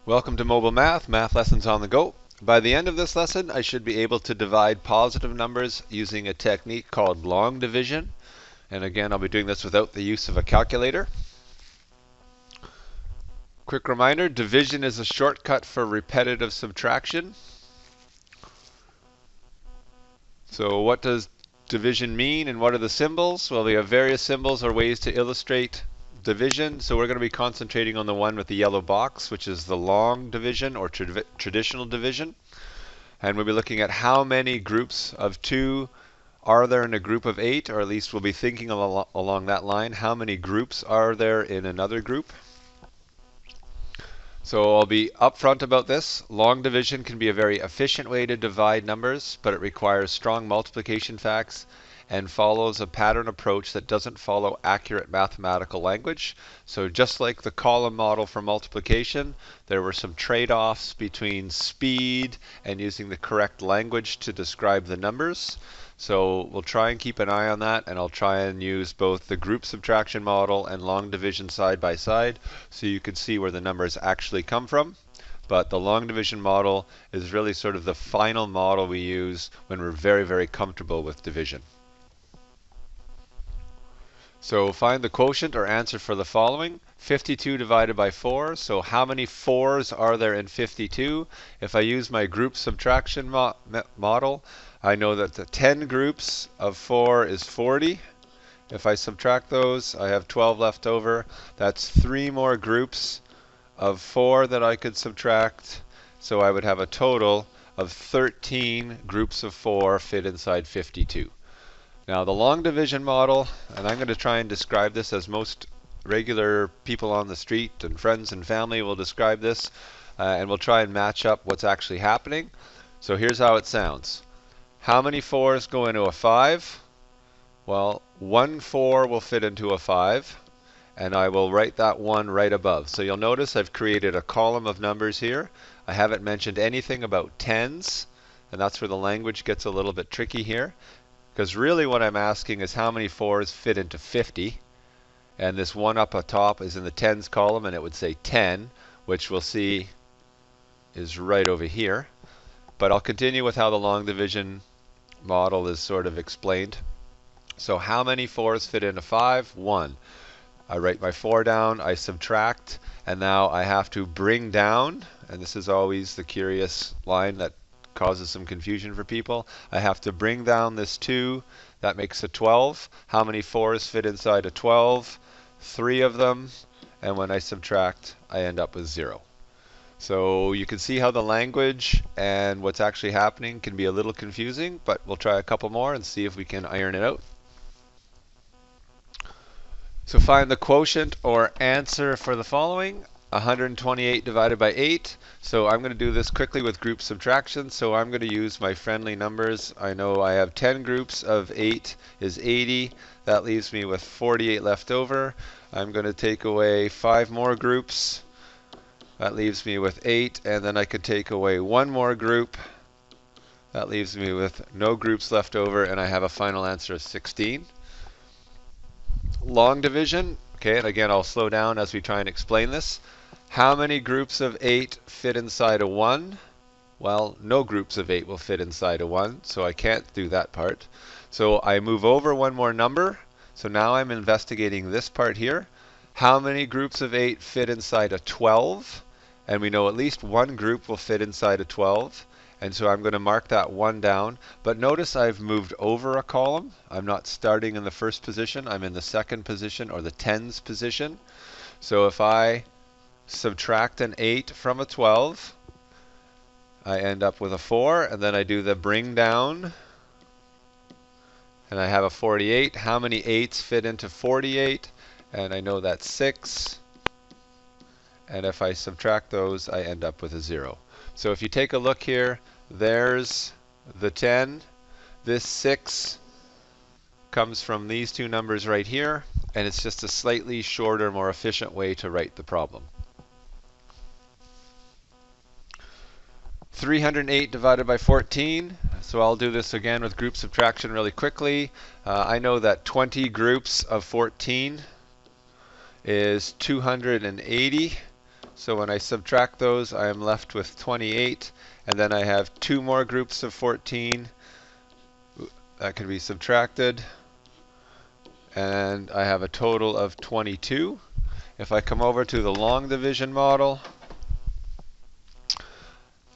Welcome to Mobile Math, math lessons on the go. By the end of this lesson, I should be able to divide positive numbers using a technique called long division. And again, I'll be doing this without the use of a calculator. Quick reminder, division is a shortcut for repetitive subtraction. So what does division mean and what are the symbols? Well, we have various symbols or ways to illustrate division. So we're going to be concentrating on the one with the yellow box, which is the long division or traditional division. And we'll be looking at how many groups of 2 are there in a group of 8, or at least we'll be thinking along that line. How many groups are there in another group? So I'll be upfront about this. Long division can be a very efficient way to divide numbers, but it requires strong multiplication facts and follows a pattern approach that doesn't follow accurate mathematical language. So just like the column model for multiplication, there were some trade-offs between speed and using the correct language to describe the numbers. So we'll try and keep an eye on that, and I'll try and use both the group subtraction model and long division side by side so you can see where the numbers actually come from. But the long division model is really sort of the final model we use when we're very, very comfortable with division. So find the quotient or answer for the following. 52 divided by 4. So how many 4s are there in 52? If I use my group subtraction model, I know that the 10 groups of 4 is 40. If I subtract those, I have 12 left over. That's 3 more groups of 4 that I could subtract. So I would have a total of 13 groups of 4 fit inside 52. Now the long division model, and I'm going to try and describe this as most regular people on the street and friends and family will describe this, and we'll try and match up what's actually happening. So here's how it sounds. How many 4s go into a 5? Well, 1 4 will fit into a 5, and I will write that 1 right above. So you'll notice I've created a column of numbers here. I haven't mentioned anything about tens, and that's where the language gets a little bit tricky here. Because really what I'm asking is how many 4s fit into 50. And this one up top is in the tens column, and it would say 10, which we'll see is right over here. But I'll continue with how the long division model is sort of explained. So how many 4s fit into 5? 1. I write my 4 down, I subtract, and now I have to bring down, and this is always the curious line that causes some confusion for people. I have to bring down this 2. That makes a 12. How many 4s fit inside a 12? 3 of them. And when I subtract, I end up with 0. So you can see how the language and what's actually happening can be a little confusing, but we'll try a couple more and see if we can iron it out. So find the quotient or answer for the following. 128 divided by 8. So I'm going to do this quickly with group subtraction. So I'm going to use my friendly numbers. I know I have 10 groups of 8 is 80. That leaves me with 48 left over. I'm going to take away 5 more groups. That leaves me with 8. And then I could take away 1 more group. That leaves me with no groups left over. And I have a final answer of 16. Long division. Okay, and again, I'll slow down as we try and explain this. How many groups of 8 fit inside a 1? Well, no groups of 8 will fit inside a 1, so I can't do that part. So I move over 1 more number. So now I'm investigating this part here. How many groups of 8 fit inside a 12? And we know at least 1 group will fit inside a 12. And so I'm going to mark that 1 down. But notice I've moved over a column. I'm not starting in the first position. I'm in the second position, or the tens position. So if I subtract an 8 from a 12, I end up with a 4, and then I do the bring down, and I have a 48. How many 8s fit into 48? And I know that's 6. And if I subtract those, I end up with a 0. So if you take a look here, there's the 10. This 6 comes from these 2 numbers right here, and it's just a slightly shorter, more efficient way to write the problem. 308 divided by 14. So I'll do this again with group subtraction really quickly. I know that 20 groups of 14 is 280. So when I subtract those, I am left with 28, and then I have two more groups of 14 that can be subtracted, and I have a total of 22. If I come over to the long division model,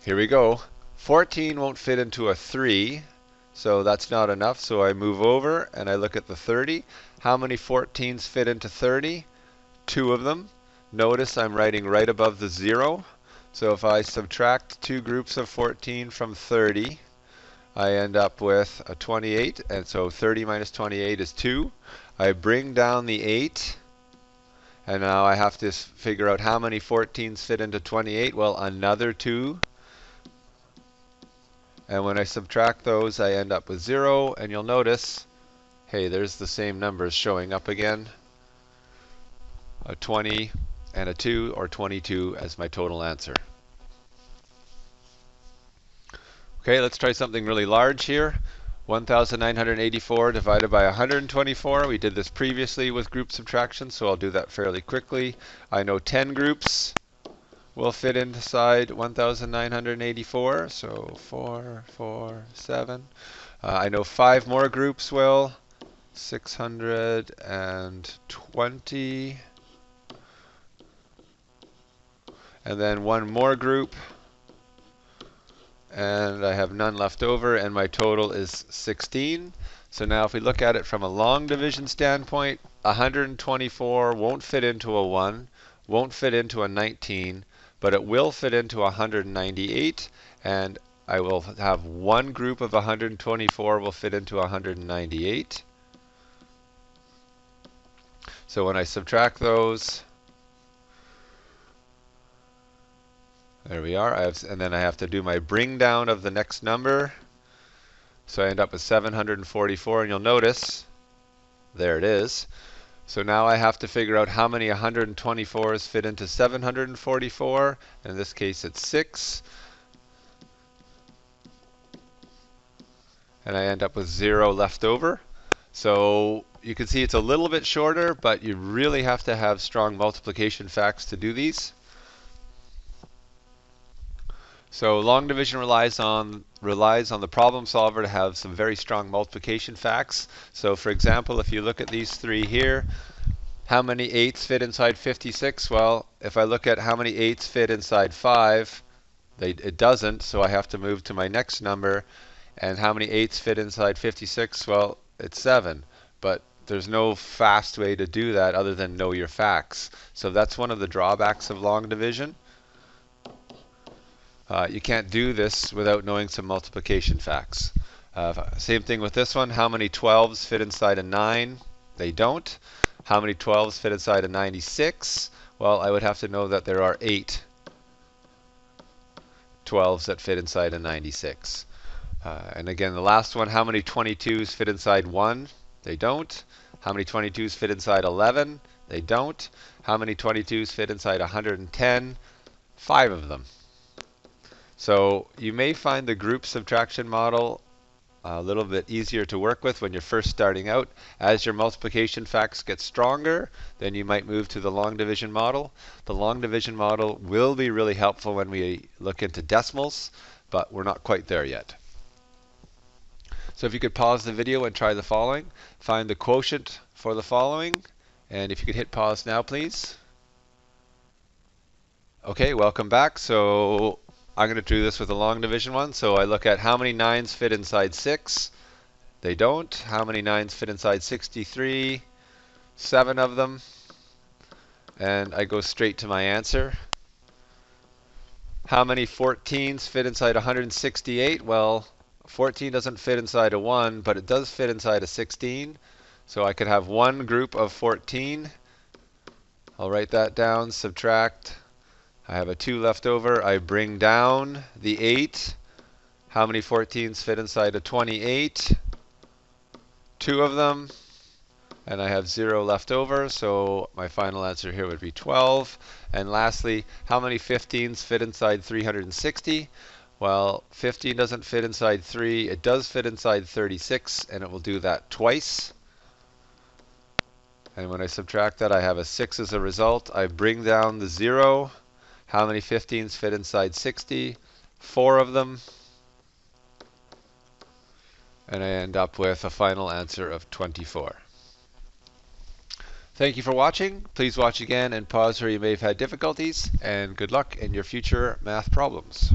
here we go. 14 won't fit into a 3, so that's not enough. So I move over and I look at the 30. How many 14s fit into 30? Two of them. Notice I'm writing right above the 0. So if I subtract two groups of 14 from 30, I end up with a 28. And so 30 minus 28 is 2. I bring down the 8. And now I have to figure out how many 14s fit into 28. Well, another 2. And when I subtract those, I end up with 0. And you'll notice, hey, there's the same numbers showing up again. A 20 and a 2, or 22 as my total answer. Okay, let's try something really large here. 1,984 divided by 124. We did this previously with group subtraction, so I'll do that fairly quickly. I know 10 groups will fit inside 1,984, so 4, 4, 7. I know 5 more groups will. 620. And then one more group. And I have none left over, and my total is 16. So now if we look at it from a long division standpoint, 124 won't fit into a 1, won't fit into a 19, but it will fit into 198, and I will have one group of 124 will fit into 198. So when I subtract those, there we are. And then I have to do my bring down of the next number. So I end up with 744, and you'll notice, there it is. So now I have to figure out how many 124s fit into 744. In this case, it's 6. And I end up with 0 left over. So you can see it's a little bit shorter, but you really have to have strong multiplication facts to do these. So long division relies on the problem solver to have some very strong multiplication facts. So for example, if you look at these three here, how many 8s fit inside 56? Well, if I look at how many 8s fit inside 5, it doesn't, so I have to move to my next number. And how many 8s fit inside 56? Well, it's 7. But there's no fast way to do that other than know your facts. So that's one of the drawbacks of long division. You can't do this without knowing some multiplication facts. Same thing with this one. How many 12s fit inside a 9? They don't. How many 12s fit inside a 96? Well, I would have to know that there are 8 12s that fit inside a 96. And again, the last one, how many 22s fit inside 1? They don't. How many 22s fit inside 11? They don't. How many 22s fit inside 110? 5 of them. So you may find the group subtraction model a little bit easier to work with when you're first starting out. As your multiplication facts get stronger, then you might move to the long division model. The long division model will be really helpful when we look into decimals, but we're not quite there yet. So if you could pause the video and try the following. Find the quotient for the following, and if you could hit pause now, please. Okay, welcome back. So I'm going to do this with a long division one. So I look at how many 9s fit inside 6. They don't. How many 9s fit inside 63? 7 of them. And I go straight to my answer. How many 14s fit inside 168? Well, 14 doesn't fit inside a 1, but it does fit inside a 16. So I could have one group of 14. I'll write that down, subtract. I have a 2 left over. I bring down the 8. How many 14s fit inside a 28? 2 of them. And I have 0 left over, so my final answer here would be 12. And lastly, how many 15s fit inside 360? Well, 15 doesn't fit inside 3. It does fit inside 36, and it will do that twice. And when I subtract that, I have a 6 as a result. I bring down the 0. How many 15s fit inside 60? 4 of them. And I end up with a final answer of 24. Thank you for watching. Please watch again and pause where you may have had difficulties, and good luck in your future math problems.